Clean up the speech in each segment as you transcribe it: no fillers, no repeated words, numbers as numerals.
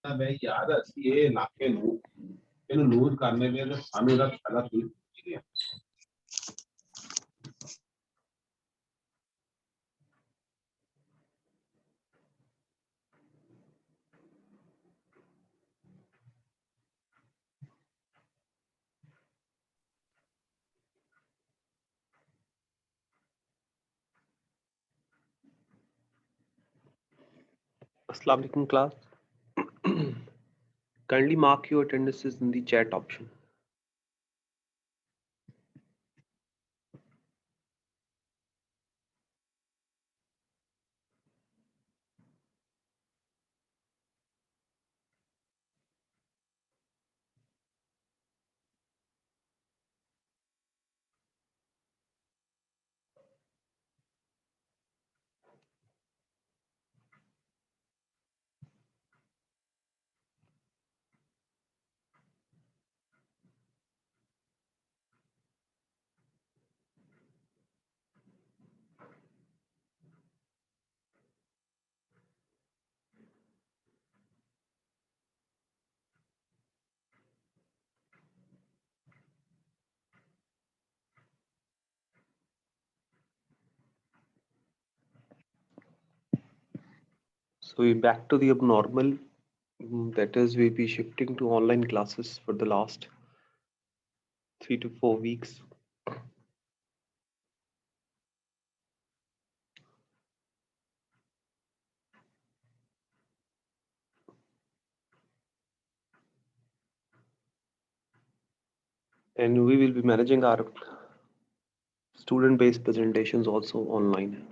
Beh, chiara, sì, anche lui. E lui, carne verde, hanno da alla fine. Assalamu alaikum class. Kindly mark your attendances in the chat option. So we're back to the abnormal. That is, we'll be shifting to online classes for the last 3 to 4 weeks. And we will be managing our student-based presentations also online.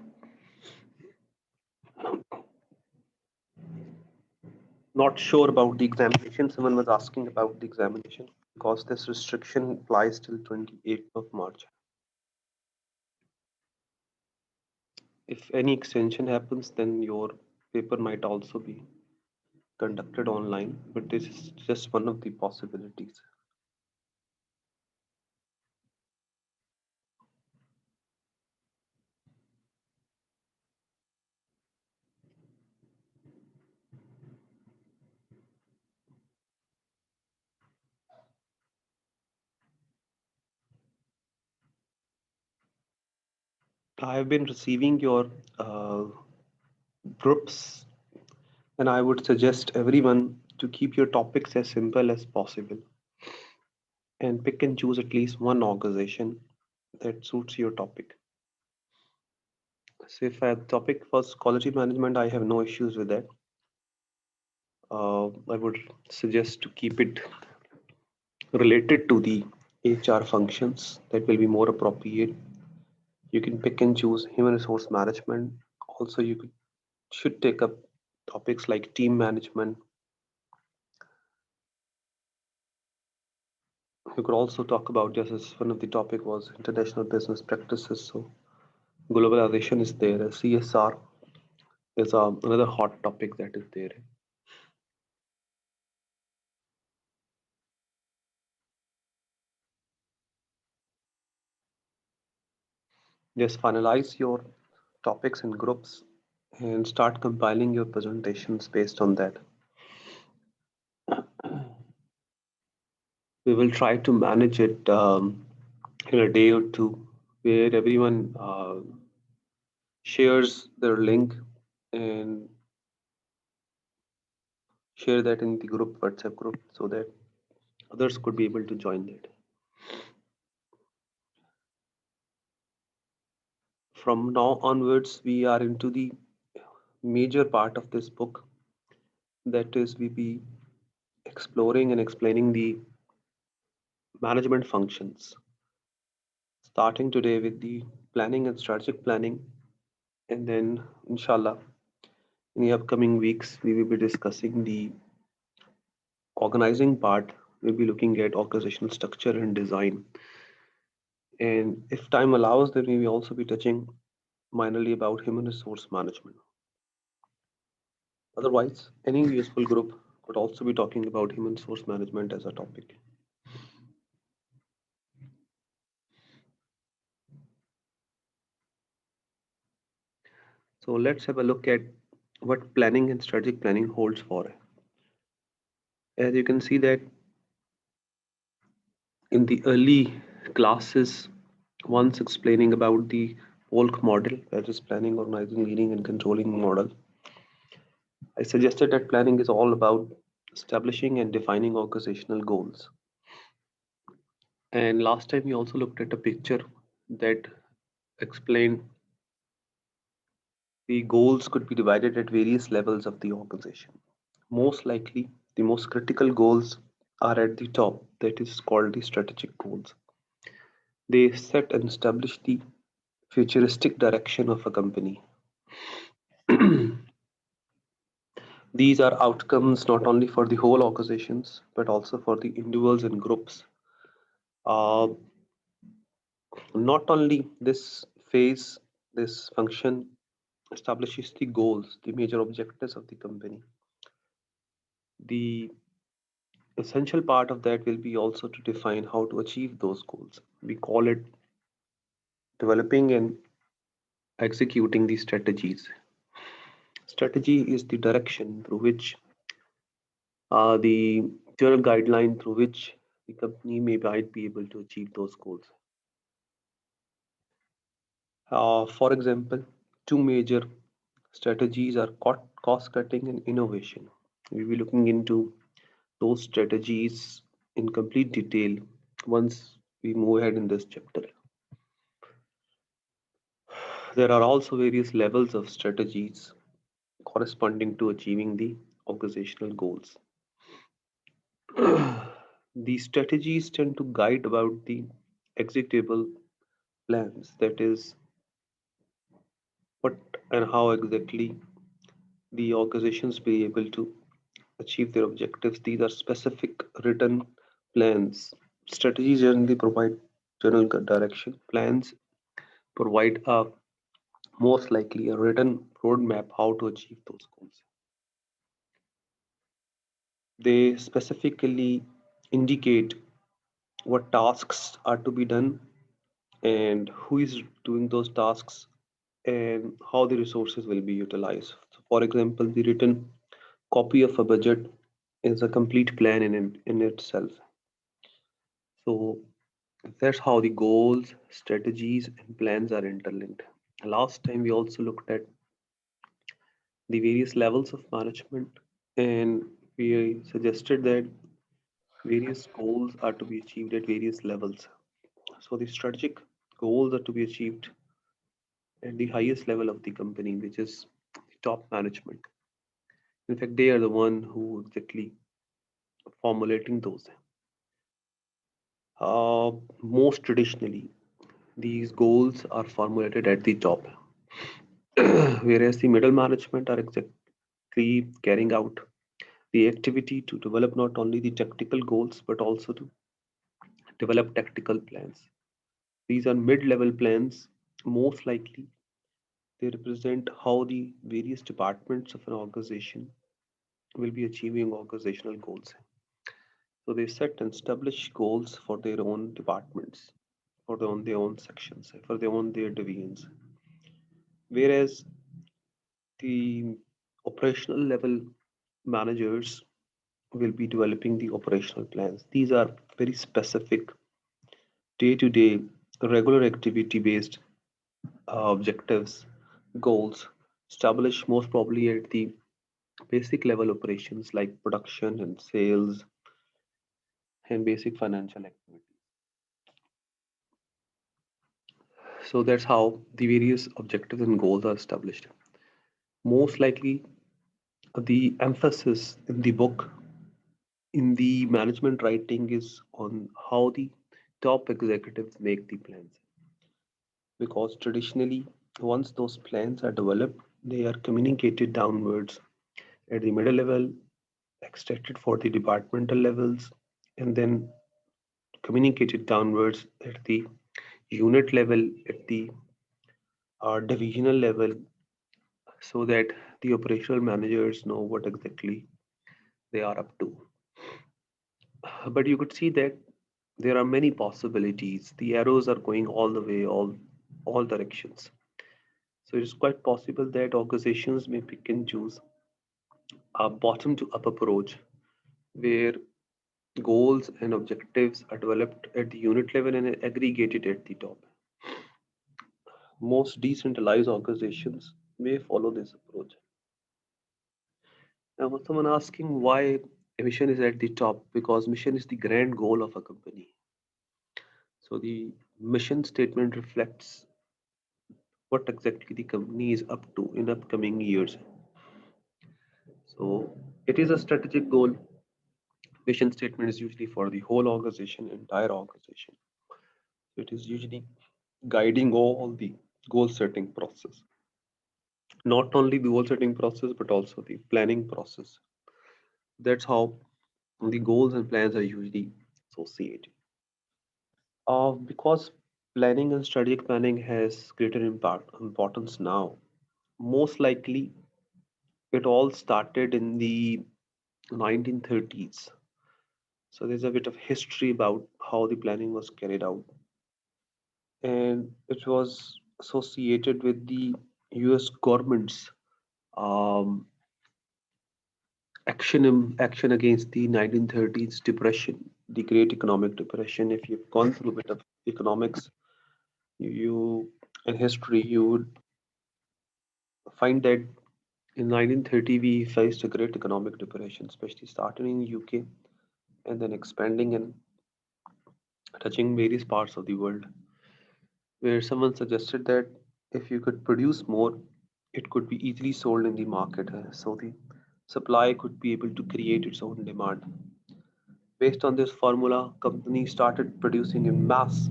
Not sure about the examination. Someone was asking about the examination because this restriction applies till 28th of March. If any extension happens, then your paper might also be conducted online, but this is just one of the possibilities. I have been receiving your groups, and I would suggest everyone to keep your topics as simple as possible and pick and choose at least one organization that suits your topic. So if the topic was quality management, I have no issues with that. I would suggest to keep it related to the HR functions that will be more appropriate. You can pick and choose human resource management. Also, should take up topics like team management. You could also talk about, just as one of the topic was international business practices. So globalization is there. CSR is another hot topic that is there. Just finalize your topics in groups and start compiling your presentations based on that. We will try to manage it in a day or two where everyone shares their link and share that in the group, WhatsApp group, so that others could be able to join that. From now onwards, we are into the major part of this book. That is, we be exploring and explaining the management functions. Starting today with the planning and strategic planning, and then, inshallah, in the upcoming weeks, we will be discussing the organizing part. We'll be looking at organizational structure and design. And if time allows, then we will also be touching minorly about human resource management. Otherwise, any useful group could also be talking about human resource management as a topic. So let's have a look at what planning and strategic planning holds for. As you can see that in the early classes, once explaining about the Polk model, that is planning, organizing, leading, and controlling model, I suggested that planning is all about establishing and defining organizational goals. And last time we also looked at a picture that explained the goals could be divided at various levels of the organization. Most likely, the most critical goals are at the top, that is called the strategic goals. They set and establish the futuristic direction of a company. These are outcomes not only for the whole organizations but also for the individuals and groups. Uh, Not only this phase, this function establishes the goals, the major objectives of the company. The essential part of that will be also to define how to achieve those goals. We call it developing and executing the strategies. Strategy is the direction through which the general guideline through which the company might be able to achieve those goals. For example, two major strategies are cost cutting and innovation. We'll be looking into those strategies in complete detail once we move ahead in this chapter. There are also various levels of strategies corresponding to achieving the organizational goals. These strategies tend to guide about the executable plans, that is, what and how exactly the organizations be able to achieve their objectives. These are specific written plans. Strategies generally provide general direction. Plans provide a most likely a written roadmap how to achieve those goals. They specifically indicate what tasks are to be done and who is doing those tasks and how the resources will be utilized. So for example, the written copy of a budget is a complete plan in itself. So that's how the goals, strategies, and plans are interlinked. Last time we also looked at the various levels of management, and we suggested that various goals are to be achieved at various levels. So the strategic goals are to be achieved at the highest level of the company, which is the top management. In fact, they are the one who exactly formulating those. Most traditionally, these goals are formulated at the top, whereas the middle management are exactly carrying out the activity to develop not only the tactical goals but also to develop tactical plans. These are mid-level plans. Most likely, they represent how the various departments of an organization will be achieving organizational goals. So they set and establish goals for their own departments, for their own sections, for their divisions. Whereas the operational level managers will be developing the operational plans. These are very specific, day to day, regular activity based objectives, goals, established most probably at the basic level operations like production and sales and basic financial activity. So that's how the various objectives and goals are established. Most likely, the emphasis in the book, in the management writing, is on how the top executives make the plans. Because traditionally, once those plans are developed, they are communicated downwards at the middle level, extracted for the departmental levels, and then communicated downwards at the unit level, at the divisional level, so that the operational managers know what exactly they are up to. But you could see that there are many possibilities. The arrows are going all the way, all directions. So it is quite possible that organizations may pick and choose a bottom to up approach where goals and objectives are developed at the unit level and aggregated at the top. Most decentralized organizations may follow this approach. Now, with someone asking why mission is at the top, because mission is the grand goal of a company. So the mission statement reflects what exactly the company is up to in upcoming years. So it is a strategic goal. Mission statement is usually for the whole organization, entire organization. So it is usually guiding all the goal setting process. Not only the goal setting process, but also the planning process. That's how the goals and plans are usually associated. Because planning and strategic planning has greater importance now. Most likely, it all started in the 1930s. So there's a bit of history about how the planning was carried out, and it was associated with the U.S. government's um, action against the 1930s depression, the Great Economic Depression. If you've gone through a bit of economics, you and history, you would find that in 1930 we faced a great economic depression, especially starting in UK and then expanding and touching various parts of the world, where someone suggested that if you could produce more, it could be easily sold in the market. So the supply could be able to create its own demand. Based on this formula, companies started producing in mass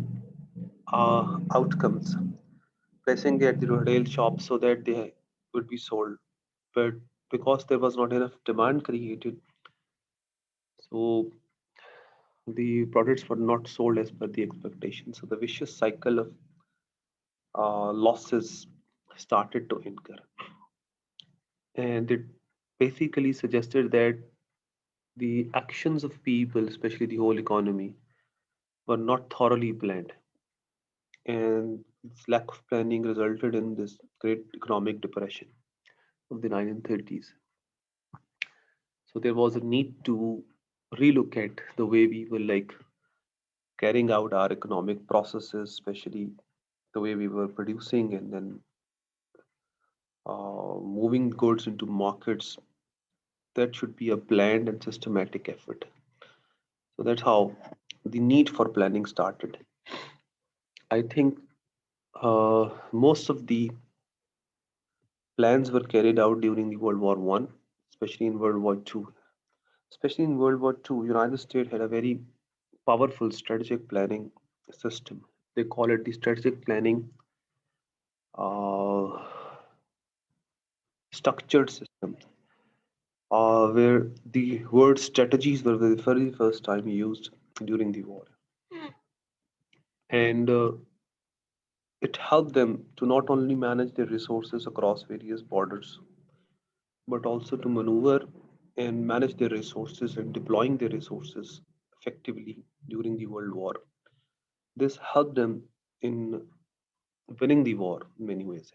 outcomes, placing it at the retail shops so that they would be sold. But because there was not enough demand created, so the products were not sold as per the expectation. So the vicious cycle of losses started to incur. And it basically suggested that the actions of people, especially the whole economy, were not thoroughly planned. And this lack of planning resulted in this great economic depression of the 1930s. So there was a need to relook at the way we were like carrying out our economic processes, especially the way we were producing and then moving goods into markets. That should be a planned and systematic effort. So that's how the need for planning started. I think most of the plans were carried out during the World War One, especially in World War Two. Especially in World War Two, United States had a very powerful strategic planning system. They call it the strategic planning uh, structured system, where the word strategies were the very first time used during the war. And it helped them to not only manage their resources across various borders, but also to maneuver and manage their resources and deploying their resources effectively during the World War. This helped them in winning the war in many ways.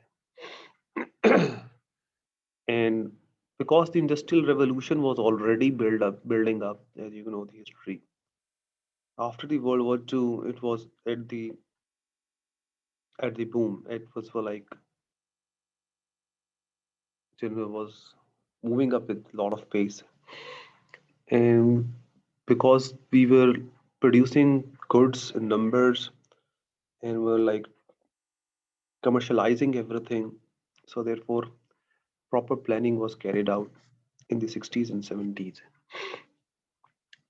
And because the Industrial Revolution was already building up, as you know, the history. After the World War II, it was at the boom. It was for like was moving up with a lot of pace, and because we were producing goods in numbers and were like commercializing everything, so therefore proper planning was carried out in the 60s and 70s.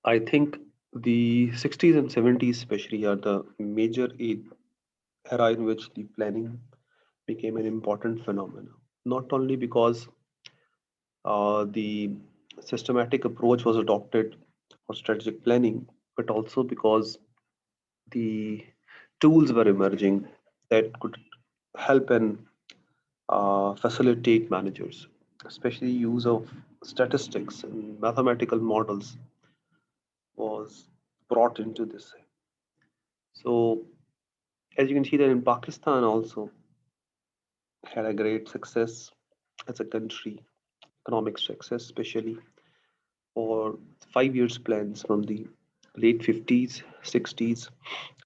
I think the 60s and 70s especially are the major era in which the planning became an important phenomenon, not only because the systematic approach was adopted for strategic planning, but also because the tools were emerging that could help and facilitate managers, especially use of statistics and mathematical models was brought into this. So as you can see that in Pakistan also had a great success as a country, economic success especially, for 5 years plans from the late 50s, 60s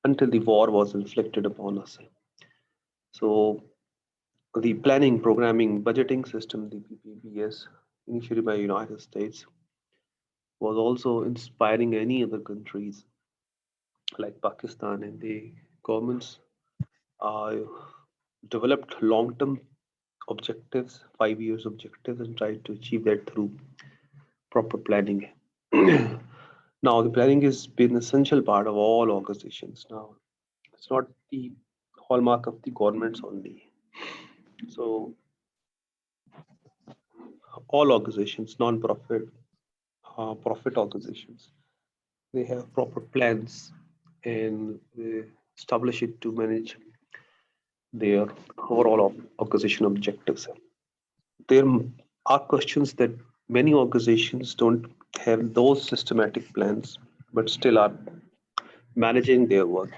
until the war was inflicted upon us. So the planning, programming, budgeting system, the PPBS, initiated by United States, was also inspiring any other countries like Pakistan, and the governments uh, developed long-term objectives, 5 years objectives, and tried to achieve that through proper planning. Now, the planning has been an essential part of all organizations. Now, it's not the hallmark of the governments only. So, all organizations, non-profit, profit organizations, they have proper plans and they establish it to manage their overall organization objectives. There are questions that many organizations don't have those systematic plans, but still are managing their work.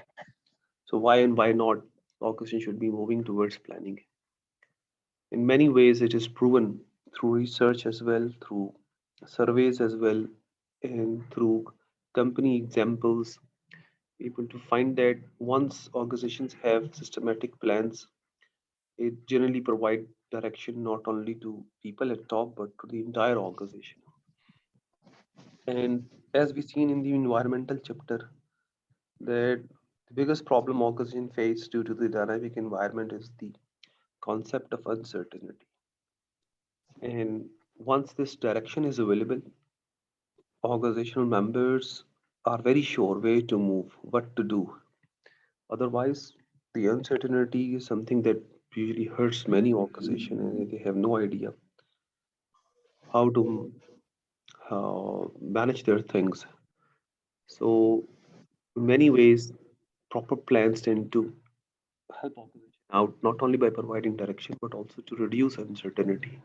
So why and why not? Organization should be moving towards planning. In many ways, it is proven through research as well, through surveys as well, and through company examples. People to find that once organizations have systematic plans, it generally provide direction not only to people at top but to the entire organization. And as we seen in the environmental chapter, that the biggest problem organization face due to the dynamic environment is the concept of uncertainty. And once this direction is available, organizational members are very sure where to move, what to do. Otherwise, the uncertainty is something that usually hurts many organizations and they have no idea how to manage their things. So, in many ways, proper plans tend to help organization out not only by providing direction but also to reduce uncertainty.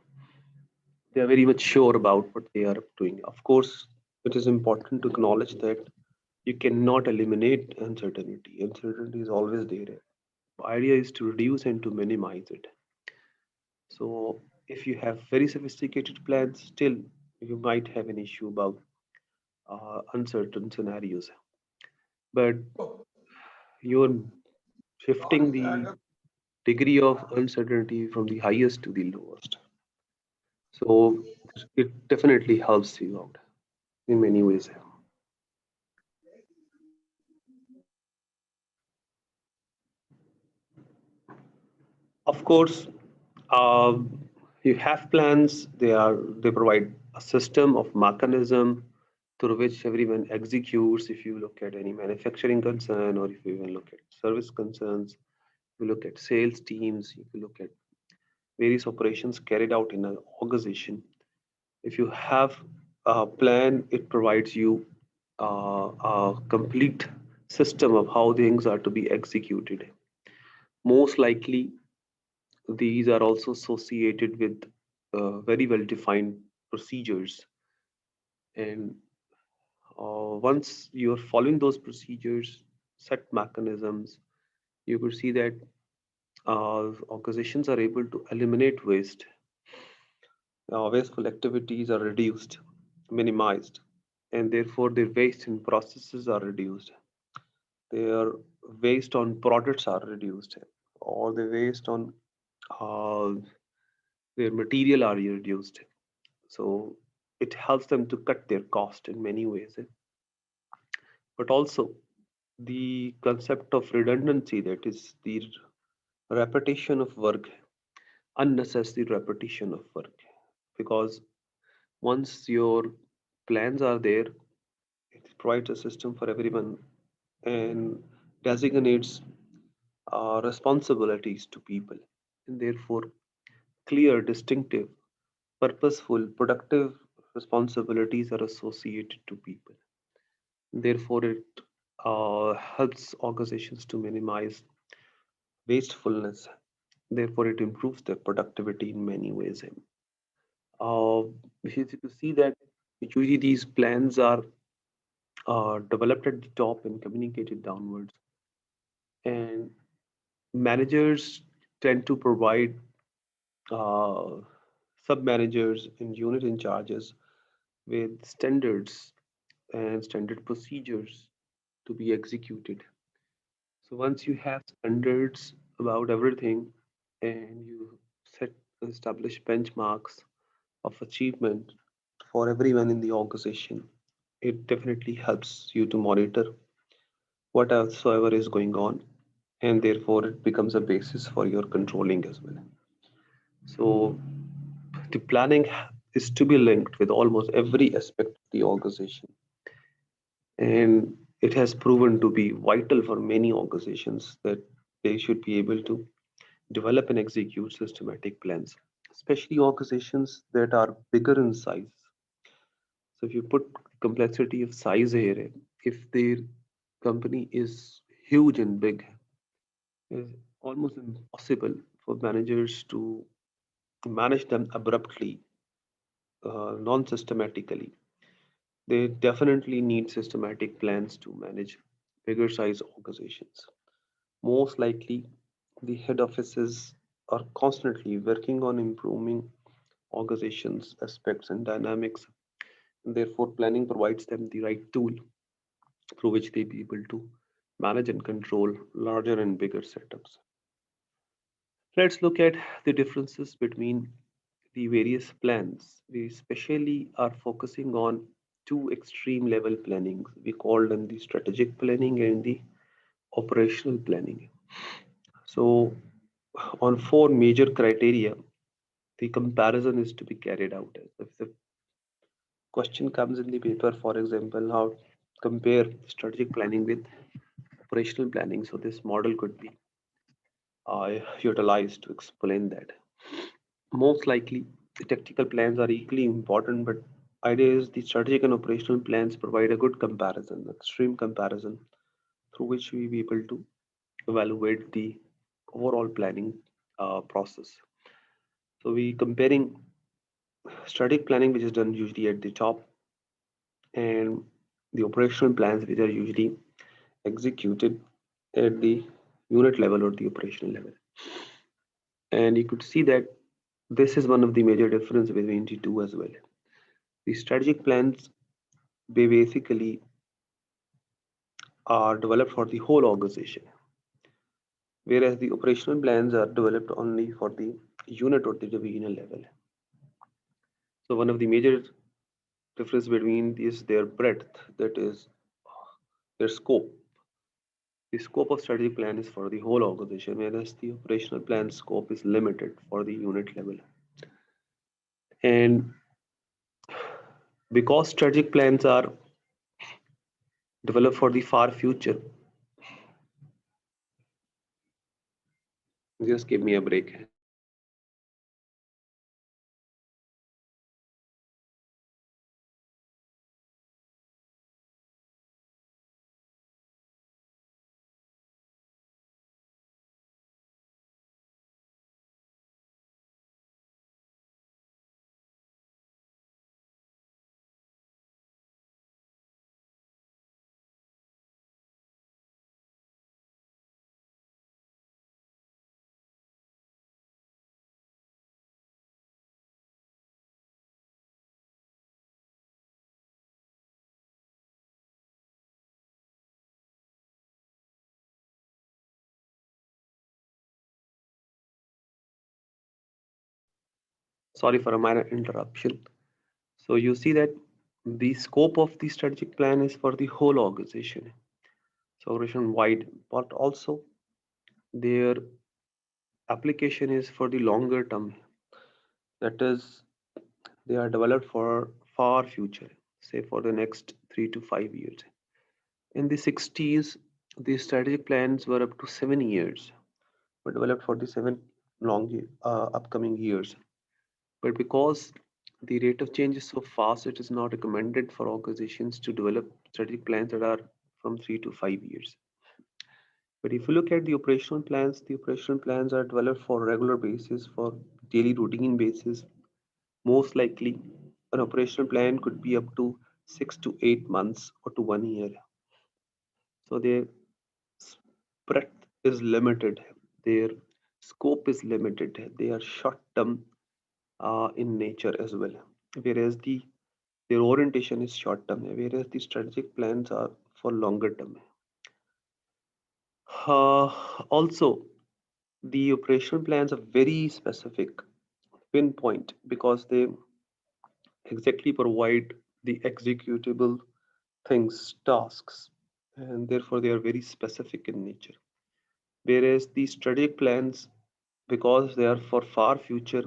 They are very much sure about what they are doing. Of course, it is important to acknowledge that you cannot eliminate uncertainty. Uncertainty is always there. The idea is to reduce and to minimize it. So, if you have very sophisticated plans, still you might have an issue about uncertain scenarios. But you're shifting the degree of uncertainty from the highest to the lowest. So it definitely helps you out in many ways. Of course, uh, you have plans. They provide a system of mechanism through which everyone executes. If you look at any manufacturing concern, or if you even look at service concerns, you look at sales teams, if you look at various operations carried out in an organization. If you have a plan, it provides you a complete system of how things are to be executed. Most likely, these are also associated with very well defined procedures. And once you're following those procedures, set mechanisms, you could see that organizations are able to eliminate waste. Wasteful activities are reduced, minimized, and therefore their waste in processes are reduced. Their waste on products are reduced, or the waste on uh, their material are reduced. So it helps them to cut their cost in many ways. But also the concept of redundancy, that is the repetition of work, unnecessary repetition of work. Because once your plans are there, it provides a system for everyone and designates responsibilities to people. And therefore, clear, distinctive, purposeful, productive responsibilities are associated to people. Therefore, it helps organizations to minimize wastefulness. Therefore, it improves their productivity in many ways. Uh, if you see that usually these plans are developed at the top and communicated downwards, and managers tend to provide uh, sub managers and unit in charges with standards and standard procedures to be executed. So once you have standards about everything and you set establish benchmarks of achievement for everyone in the organization, it definitely helps you to monitor whatsoever is going on, and therefore it becomes a basis for your controlling as well. So the planning is to be linked with almost every aspect of the organization, and it has proven to be vital for many organizations that they should be able to develop and execute systematic plans, especially organizations that are bigger in size. So if you put complexity of size here, if their company is huge and big, it's almost impossible for managers to manage them abruptly, non-systematically. They definitely need systematic plans to manage bigger size organizations. Most likely, the head offices are constantly working on improving organizations, aspects, and dynamics. And therefore, planning provides them the right tool through which they be able to manage and control larger and bigger setups. Let's look at the differences between the various plans. We especially are focusing on two extreme level plannings. We call them the strategic planning and the operational planning. So, on four major criteria, the comparison is to be carried out. If the question comes in the paper, for example, how compare strategic planning with operational planning, so this model could be utilized to explain that. Most likely, the tactical plans are equally important, but idea is the strategic and operational plans provide a good comparison, extreme comparison, through which we be able to evaluate the overall planning process. So we comparing strategic planning, which is done usually at the top, and the operational plans, which are usually executed at the unit level or the operational level. And you could see that this is one of the major difference between the two as well. The strategic plans, they basically are developed for the whole organization, whereas the operational plans are developed only for the unit or the divisional level. So one of the major difference between is their breadth, that is their scope. The scope of strategic plan is for the whole organization, whereas the operational plan scope is limited for the unit level. And because strategic plans are developed for the far future, just give me a break. Sorry for a minor interruption. So you see that the scope of the strategic plan is for the whole organization, so organization wide, but also their application is for the longer term. That is, they are developed for far future, say for the next 3 to 5 years. In the 60s, the strategic plans were up to 7 years, were developed for the upcoming years. But because the rate of change is so fast, it is not recommended for organizations to develop strategic plans that are from 3 to 5 years. But if you look at the operational plans are developed for regular basis, for daily routine basis. Most likely, an operational plan could be up to 6 to 8 months or to 1 year. So their breadth is limited, their scope is limited, they are short term in nature as well. Whereas the Their orientation is short term, whereas the strategic plans are for longer term. Also, the operational plans are very specific, pinpoint, because they exactly provide the executable things, tasks, and therefore they are very specific in nature. Whereas the strategic plans, because they are for far future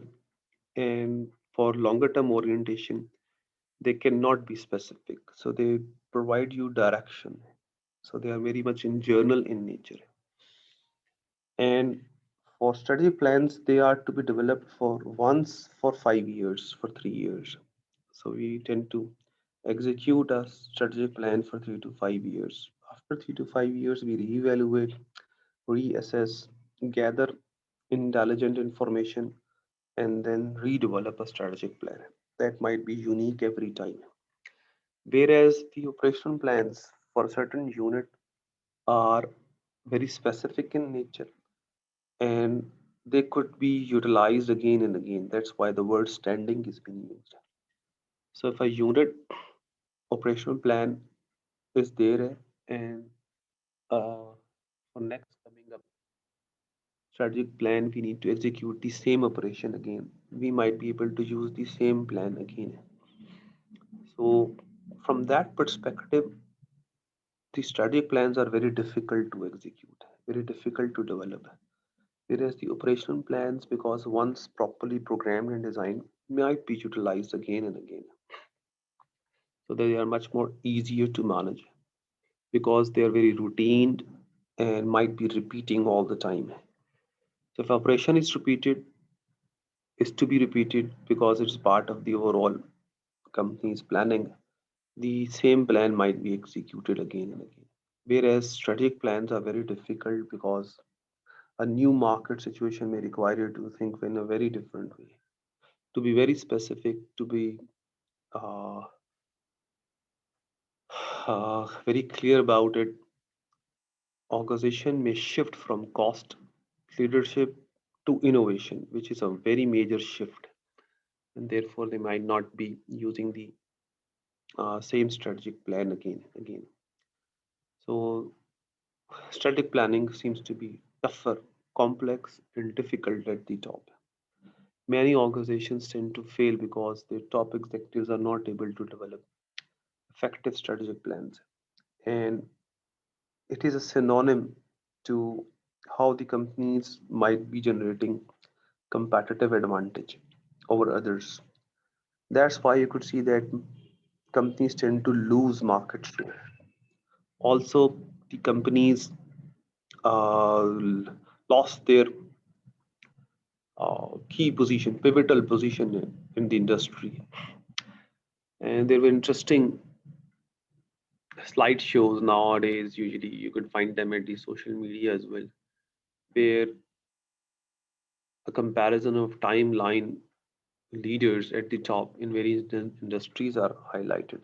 and for longer term orientation, they cannot be specific. So they provide you direction. So they are very much in journal in nature. And for strategic plans, they are to be developed for once for 5 years, for 3 years. So we tend to execute a strategic plan for 3 to 5 years. After 3 to 5 years, we reevaluate, reassess, gather intelligent information, and then redevelop a strategic plan that might be unique every time. Whereas the operational plans for a certain unit are very specific in nature and they could be utilized again and again. That's why the word standing is being used. So if a unit operational plan is there and for next coming up strategic plan, we need to execute the same operation again. We might be able to use the same plan again. So from that perspective, the strategic plans are very difficult to execute, very difficult to develop. Whereas the operational plans, because once properly programmed and designed, might be utilized again and again. So they are much more easier to manage because they are very routine and might be repeating all the time. So if operation is to be repeated because it's part of the overall company's planning, the same plan might be executed again and again. Whereas strategic plans are very difficult because a new market situation may require you to think in a very different way, to be very specific, to be uh, very clear about it. Organization may shift from cost leadership to innovation, which is a very major shift, and therefore they might not be using the same strategic plan again. So strategic planning seems to be tougher, complex, and difficult at the top. Many organizations tend to fail because their top executives are not able to develop effective strategic plans. And it is a synonym to how the companies might be generating competitive advantage over others. That's why you could see that companies tend to lose market share. Also, the companies uh, lost their key position, pivotal position in the industry. And there were interesting slideshows nowadays. Usually, you could find them at the social media as well, where a comparison of timeline leaders at the top in various industries are highlighted.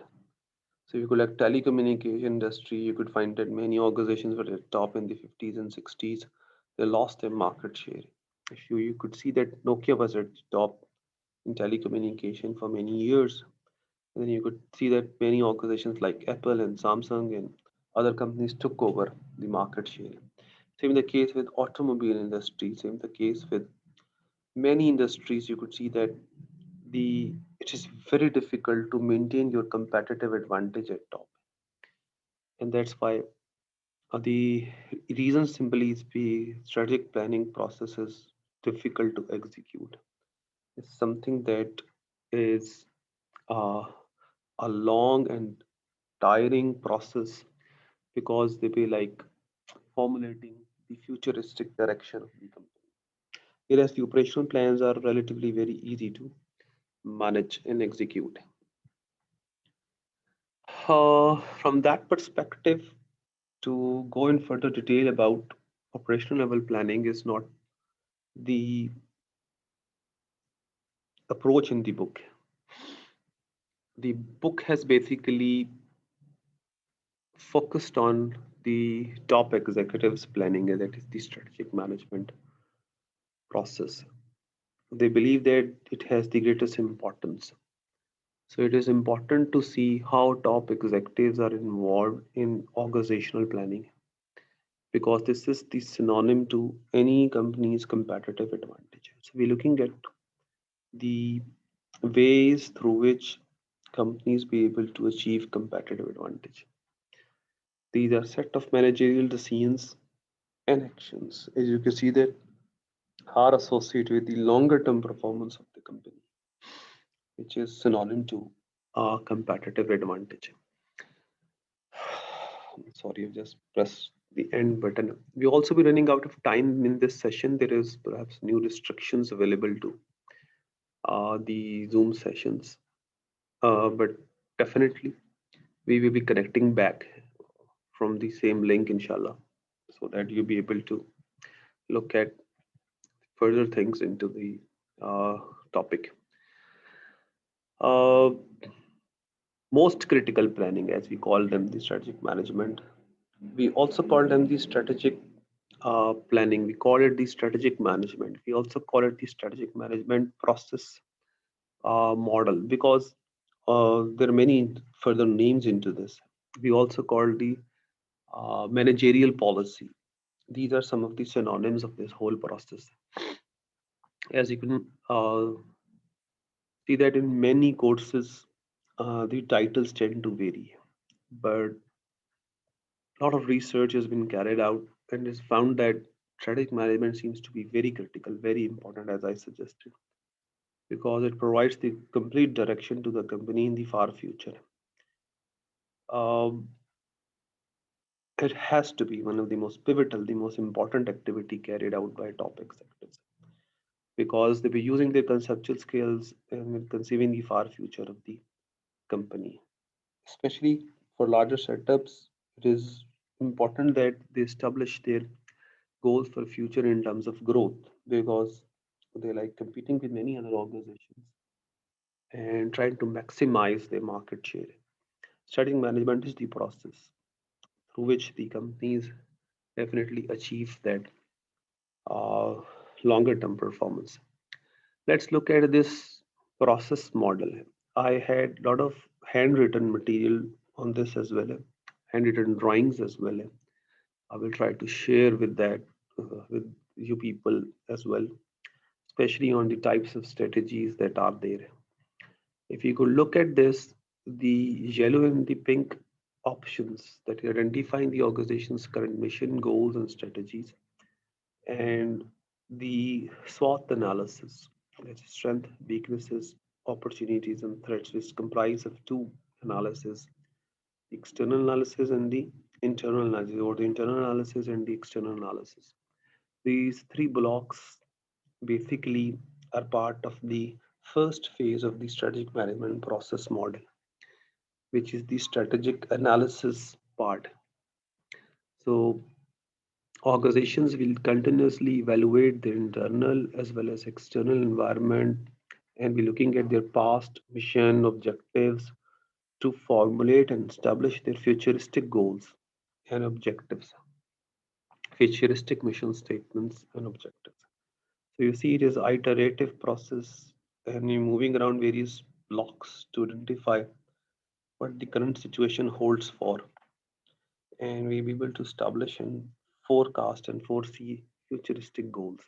So if you could like telecommunication industry, you could find that many organizations were at top in the 50s and 60s. They lost their market share. If you could see that Nokia was at the top in telecommunication for many years. And then you could see that many organizations like Apple and Samsung and other companies took over the market share. Same the case with automobile industry, same the case with many industries. You could see that the it is very difficult to maintain your competitive advantage at top, and that's why the reason simply is the strategic planning process is difficult to execute. It's something that is uh, a long and tiring process because they be like formulating the futuristic direction of the company, whereas the operational plans are relatively very easy to manage and execute. From that perspective, to go in further detail about operational level planning is not the approach in the book. The book has basically focused on the top executives planning, and that is the strategic management process. They believe that it has the greatest importance. So it is important to see how top executives are involved in organizational planning because this is the synonym to any company's competitive advantage. So we're looking at the ways through which companies be able to achieve competitive advantage. These are set of managerial decisions and actions, as you can see, that are associated with the longer term performance of the company, which is synonym to a competitive advantage. Sorry, I've just pressed the end button. We also be running out of time in this session. There is perhaps new restrictions available to the Zoom sessions, but definitely we will be connecting back from the same link, inshallah, so that you'll be able to look at further things into the topic. Uh, Most critical planning, as we call them, the strategic management. We also call them the strategic planning. We call it the strategic management. We also call it the strategic management process model because there are many further names into this. We also call the managerial policy. These are some of the synonyms of this whole process. As you can see that in many courses, the titles tend to vary, but a lot of research has been carried out and has found that strategic management seems to be very critical, very important, as I suggested, because it provides the complete direction to the company in the far future. Um, it has to be one of the most pivotal, the most important activity carried out by top executives because they'll be using their conceptual skills and conceiving the far future of the company. Especially for larger setups, it is important that they establish their goals for future in terms of growth because they like competing with many other organizations and trying to maximize their market share. Strategic management is the process through which the companies definitely achieve that uh, longer term performance. Let's look at this process model. I had a lot of handwritten material on this as well, handwritten drawings as well. I will try to share with that with you people as well, especially on the types of strategies that are there. If you could look at this, the yellow and the pink options that are identifying the organization's current mission, goals, and strategies, and the SWOT analysis, that's strength, weaknesses, opportunities, and threats, which comprise of two analysis, the external analysis and the internal analysis, or the internal analysis and the external analysis. These three blocks basically are part of the first phase of the strategic management process model, which is the strategic analysis part. So organizations will continuously evaluate their internal as well as external environment and be looking at their past mission objectives to formulate and establish their futuristic goals and objectives, futuristic mission statements and objectives. So you see, it is iterative process, and you're moving around various blocks to identify what the current situation holds for, and we'll be able to establish and forecast and foresee futuristic goals.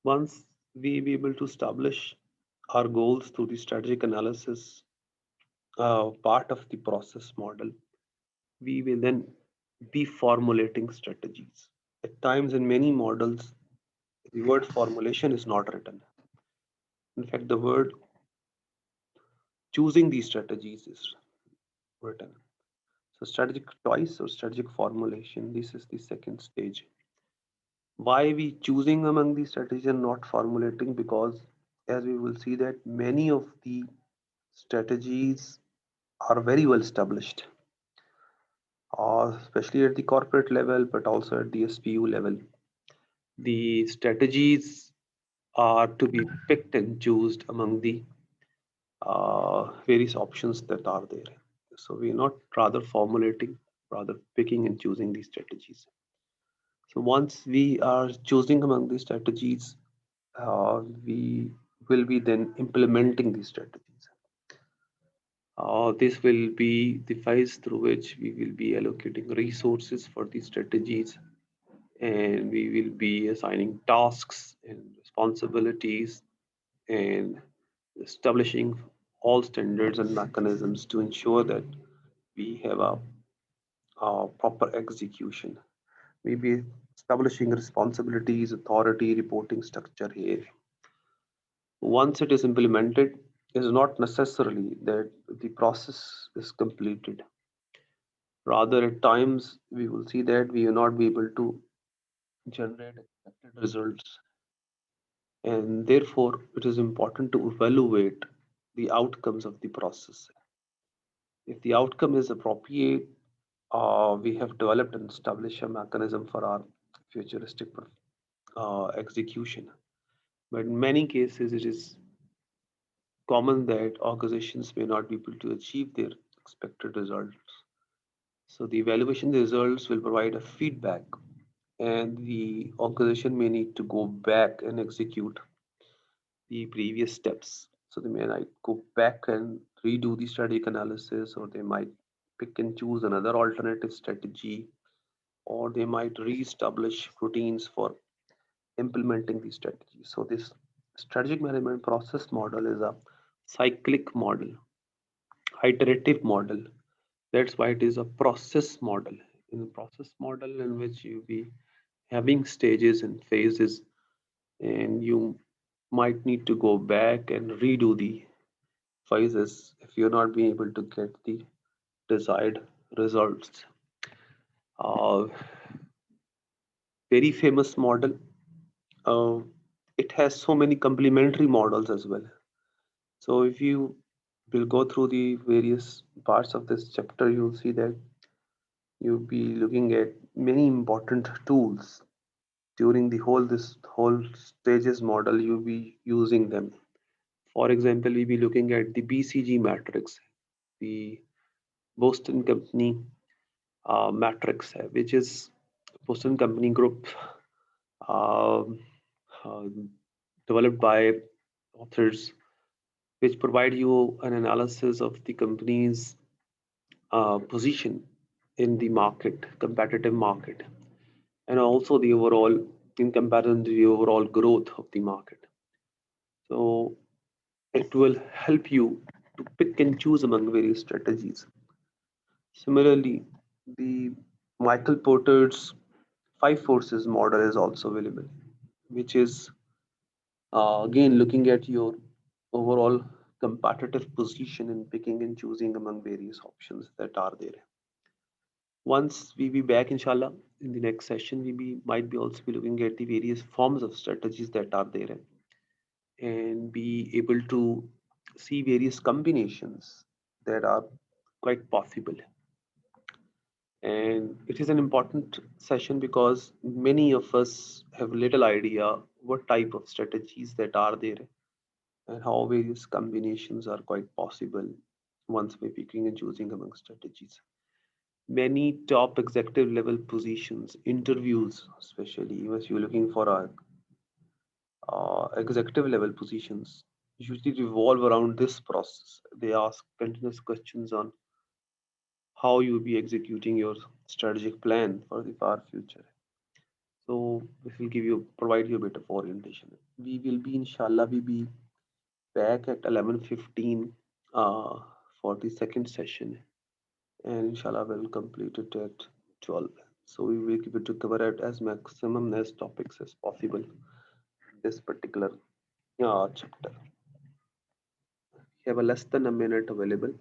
Once we be able to establish our goals through the strategic analysis part of the process model, we will then be formulating strategies. At times, in many models, the word formulation is not written. In fact, the word choosing these strategies is written. So strategic choice or strategic formulation, this is the second stage. Why we choosing among these strategies and not formulating? Because as we will see that many of the strategies are very well established, especially at the corporate level, but also at the SPU level. The strategies are to be picked and chosen among the various options that are there. So we're not rather formulating, rather picking and choosing these strategies. So once we are choosing among these strategies, we will be then implementing these strategies. This will be the phase through which we will be allocating resources for these strategies, and we will be assigning tasks and responsibilities and establishing all standards and mechanisms to ensure that we have a proper execution. We be establishing responsibilities, authority, reporting structure here. Once it is implemented, it is not necessarily that the process is completed. Rather, at times we will see that we will not be able to generate expected results, and therefore it is important to evaluate the outcomes of the process. If the outcome is appropriate, we have developed and established a mechanism for our futuristic execution. But in many cases, it is common that organizations may not be able to achieve their expected results. So the evaluation results will provide a feedback, and the organization may need to go back and execute the previous steps. So they may like go back and redo the strategic analysis, or they might pick and choose another alternative strategy, or they might re-establish routines for implementing these strategies. So this strategic management process model is a cyclic model, iterative model. That's why it is a process model. In a process model in which you be having stages and phases, and you might need to go back and redo the phases if you're not being able to get the desired results. Uh, Very famous model. Uh, it has so many complementary models as well. So if you will go through the various parts of this chapter, you'll see that you'll be looking at many important tools during the whole stages model. You'll be using them. For example, we'll be looking at the BCG matrix, the Boston Company matrix, which is Boston Company Group, um, uh, developed by authors, which provide you an analysis of the company's position in the market, competitive market, and also the overall, in comparison to the overall growth of the market. So it will help you to pick and choose among various strategies. Similarly, the Michael Porter's five forces model is also available, which is again looking at your overall competitive position and picking and choosing among various options that are there. Once we be back, inshallah, in the next session, might be also be looking at the various forms of strategies that are there and be able to see various combinations that are quite possible. And it is an important session because many of us have little idea what type of strategies that are there and how various combinations are quite possible once we're picking and choosing among strategies. Many top executive level positions, interviews, especially if you're looking for a executive level positions, usually revolve around this process. They ask continuous questions on how you'll be executing your strategic plan for the far future. So this will provide you a bit of orientation. We will be, inshallah, we be back at 11:15 for the second session, and inshallah we'll complete it at 12. So we will keep it to cover it as maximum as topics as possible in this particular chapter. We have a less than a minute available.